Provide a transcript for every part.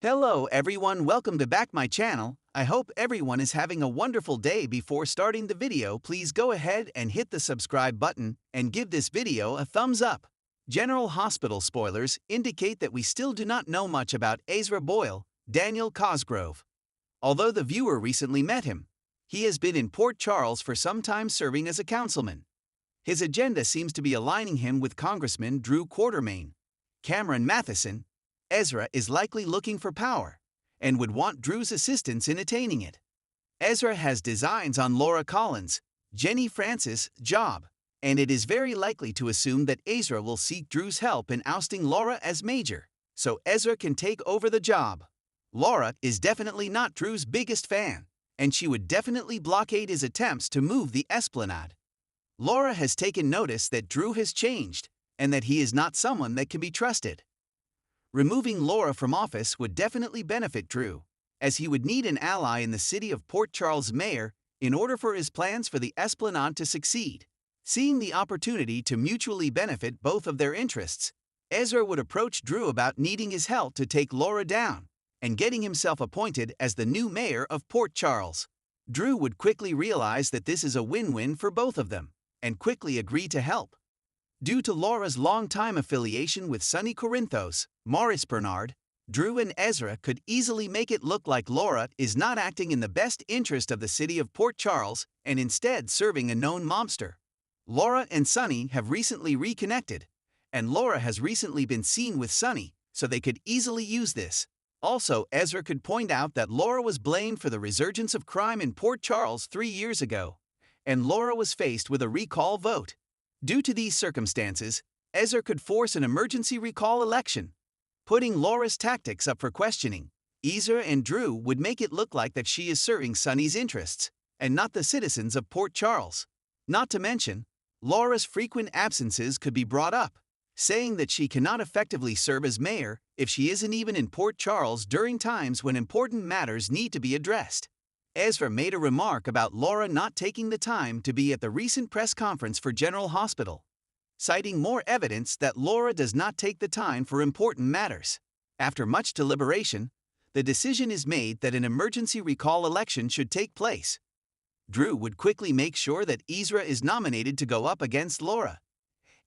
Hello everyone, welcome to back my channel. I hope everyone is having a wonderful day. Before starting the video, please go ahead and hit the subscribe button and give this video a thumbs up. General Hospital spoilers indicate that we still do not know much about Ezra Boyle, Daniel Cosgrove. Although the viewer recently met him, he has been in Port Charles for some time serving as a councilman. His agenda seems to be aligning him with Congressman Drew Cameron Matheson. Ezra is likely looking for power and would want Drew's assistance in attaining it. Ezra has designs on Laura Collins, Jenny Francis' job, and it is very likely to assume that Ezra will seek Drew's help in ousting Laura as major, so Ezra can take over the job. Laura is definitely not Drew's biggest fan, and she would definitely blockade his attempts to move the Esplanade. Laura has taken notice that Drew has changed, and that he is not someone that can be trusted. Removing Laura from office would definitely benefit Drew, as he would need an ally in the city of Port Charles mayor in order for his plans for the Esplanade to succeed. Seeing the opportunity to mutually benefit both of their interests, Ezra would approach Drew about needing his help to take Laura down and getting himself appointed as the new mayor of Port Charles. Drew would quickly realize that this is a win-win for both of them and quickly agree to help. Due to Laura's long-time affiliation with Sonny Corinthos, Maurice Bernard, Drew and Ezra could easily make it look like Laura is not acting in the best interest of the city of Port Charles and instead serving a known mobster. Laura and Sonny have recently reconnected, and Laura has recently been seen with Sonny, so they could easily use this. Also, Ezra could point out that Laura was blamed for the resurgence of crime in Port Charles 3 years ago, and Laura was faced with a recall vote. Due to these circumstances, Ezra could force an emergency recall election. Putting Laura's tactics up for questioning, Ezra and Drew would make it look like that she is serving Sonny's interests, and not the citizens of Port Charles. Not to mention, Laura's frequent absences could be brought up, saying that she cannot effectively serve as mayor if she isn't even in Port Charles during times when important matters need to be addressed. Ezra made a remark about Laura not taking the time to be at the recent press conference for General Hospital, citing more evidence that Laura does not take the time for important matters. After much deliberation, the decision is made that an emergency recall election should take place. Drew would quickly make sure that Ezra is nominated to go up against Laura.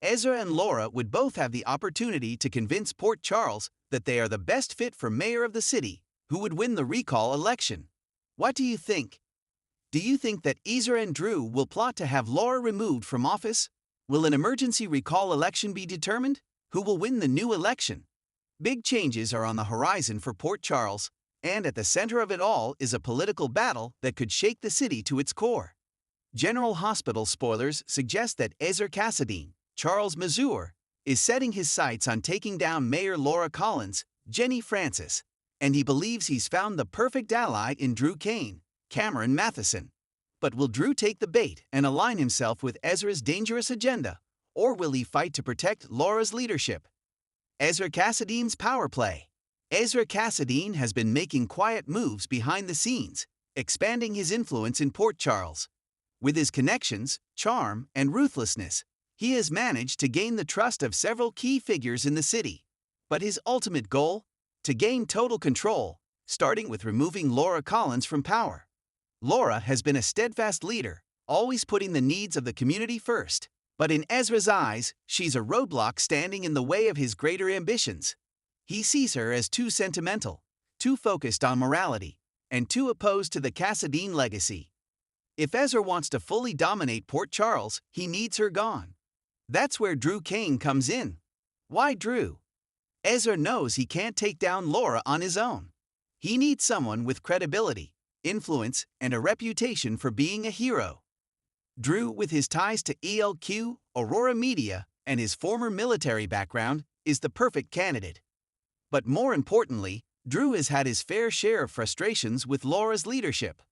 Ezra and Laura would both have the opportunity to convince Port Charles that they are the best fit for mayor of the city, who would win the recall election. What do you think? Do you think that Ezra and Drew will plot to have Laura removed from office? Will an emergency recall election be determined? Who will win the new election? Big changes are on the horizon for Port Charles, and at the center of it all is a political battle that could shake the city to its core. General Hospital spoilers suggest that Ezra Cassadine, Charles Mazur, is setting his sights on taking down Mayor Laura Collins, Jenny Francis, and he believes he's found the perfect ally in Drew Cameron Matheson. But will Drew take the bait and align himself with Ezra's dangerous agenda, or will he fight to protect Laura's leadership? Ezra Cassadine's power play. Ezra Cassadine has been making quiet moves behind the scenes, expanding his influence in Port Charles. With his connections, charm, and ruthlessness, he has managed to gain the trust of several key figures in the city. But his ultimate goal? To gain total control, starting with removing Laura Collins from power. Laura has been a steadfast leader, always putting the needs of the community first. But in Ezra's eyes, she's a roadblock standing in the way of his greater ambitions. He sees her as too sentimental, too focused on morality, and too opposed to the Cassadine legacy. If Ezra wants to fully dominate Port Charles, he needs her gone. That's where Drew comes in. Why Drew? Ezra knows he can't take down Laura on his own. He needs someone with credibility, influence, and a reputation for being a hero. Drew, with his ties to ELQ, Aurora Media, and his former military background, is the perfect candidate. But more importantly, Drew has had his fair share of frustrations with Laura's leadership.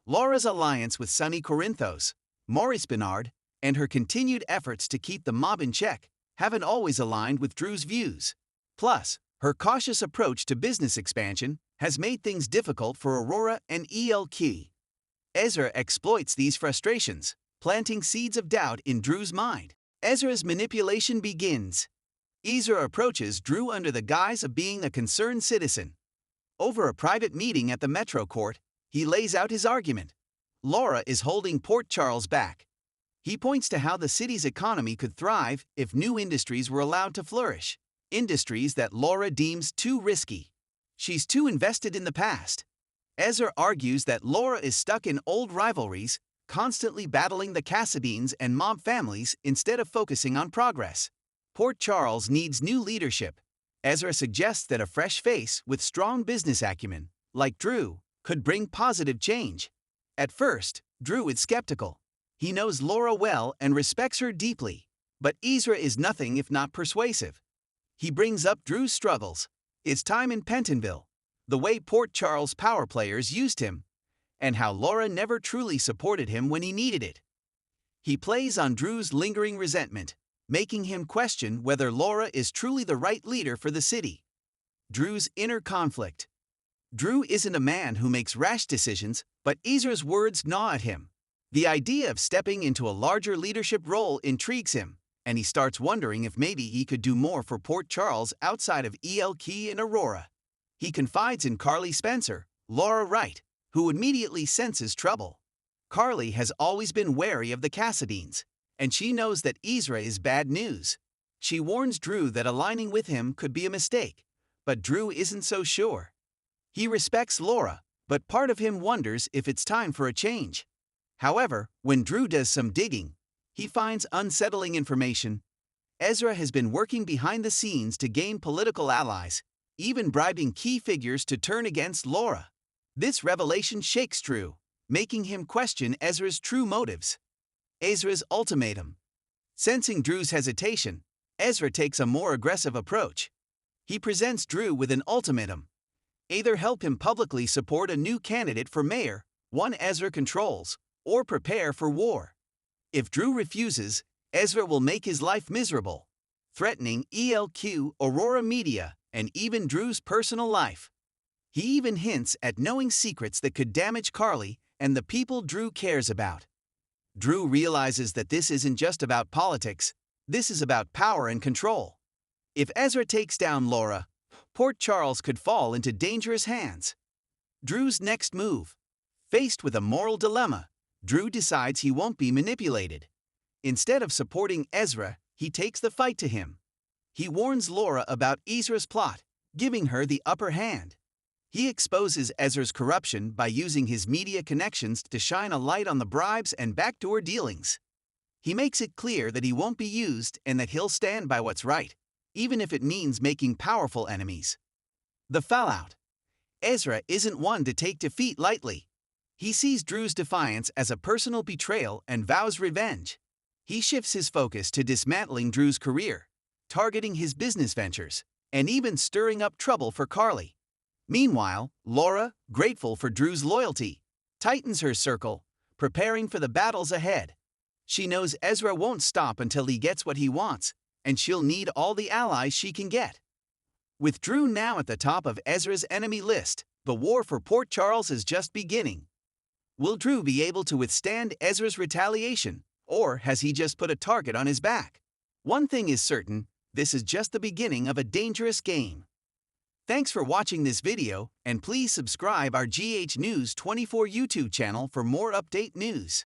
Laura's alliance with Sonny Corinthos, Maurice Bernard, and her continued efforts to keep the mob in check haven't always aligned with Drew's views. Plus, her cautious approach to business expansion has made things difficult for Aurora and ELQ. Ezra exploits these frustrations, planting seeds of doubt in Drew's mind. Ezra's manipulation begins. Ezra approaches Drew under the guise of being a concerned citizen. Over a private meeting at the Metro Court, he lays out his argument. Laura is holding Port Charles back. He points to how the city's economy could thrive if new industries were allowed to flourish. Industries that Laura deems too risky. She's too invested in the past. Ezra argues that Laura is stuck in old rivalries, constantly battling the Cassadines and mob families instead of focusing on progress. Port Charles needs new leadership. Ezra suggests that a fresh face with strong business acumen, like Drew, could bring positive change. At first, Drew is skeptical. He knows Laura well and respects her deeply, but Ezra is nothing if not persuasive. He brings up Drew's struggles, his time in Pentonville, the way Port Charles power players used him, and how Laura never truly supported him when he needed it. He plays on Drew's lingering resentment, making him question whether Laura is truly the right leader for the city. Drew's inner conflict. Drew isn't a man who makes rash decisions, but Ezra's words gnaw at him. The idea of stepping into a larger leadership role intrigues him, and he starts wondering if maybe he could do more for Port Charles outside of ELK and Aurora. He confides in Carly Spencer, Laura Wright, who immediately senses trouble. Carly has always been wary of the Cassadines, and she knows that Ezra is bad news. She warns Drew that aligning with him could be a mistake, but Drew isn't so sure. He respects Laura, but part of him wonders if it's time for a change. However, when Drew does some digging, he finds unsettling information. Ezra has been working behind the scenes to gain political allies, even bribing key figures to turn against Laura. This revelation shakes Drew, making him question Ezra's true motives. Ezra's ultimatum. Sensing Drew's hesitation, Ezra takes a more aggressive approach. He presents Drew with an ultimatum. Either help him publicly support a new candidate for mayor, one Ezra controls, or prepare for war. If Drew refuses, Ezra will make his life miserable, threatening ELQ, Aurora Media, and even Drew's personal life. He even hints at knowing secrets that could damage Carly and the people Drew cares about. Drew realizes that this isn't just about politics, this is about power and control. If Ezra takes down Laura, Port Charles could fall into dangerous hands. Drew's next move. Faced with a moral dilemma, Drew decides he won't be manipulated. Instead of supporting Ezra, he takes the fight to him. He warns Laura about Ezra's plot, giving her the upper hand. He exposes Ezra's corruption by using his media connections to shine a light on the bribes and backdoor dealings. He makes it clear that he won't be used and that he'll stand by what's right, even if it means making powerful enemies. The fallout. Ezra isn't one to take defeat lightly. He sees Drew's defiance as a personal betrayal and vows revenge. He shifts his focus to dismantling Drew's career, targeting his business ventures, and even stirring up trouble for Carly. Meanwhile, Laura, grateful for Drew's loyalty, tightens her circle, preparing for the battles ahead. She knows Ezra won't stop until he gets what he wants, and she'll need all the allies she can get. With Drew now at the top of Ezra's enemy list, the war for Port Charles is just beginning. Will Drew be able to withstand Ezra's retaliation, or has he just put a target on his back? One thing is certain, this is just the beginning of a dangerous game. Thanks for watching this video, and please subscribe our GH News 24 YouTube channel for more update news.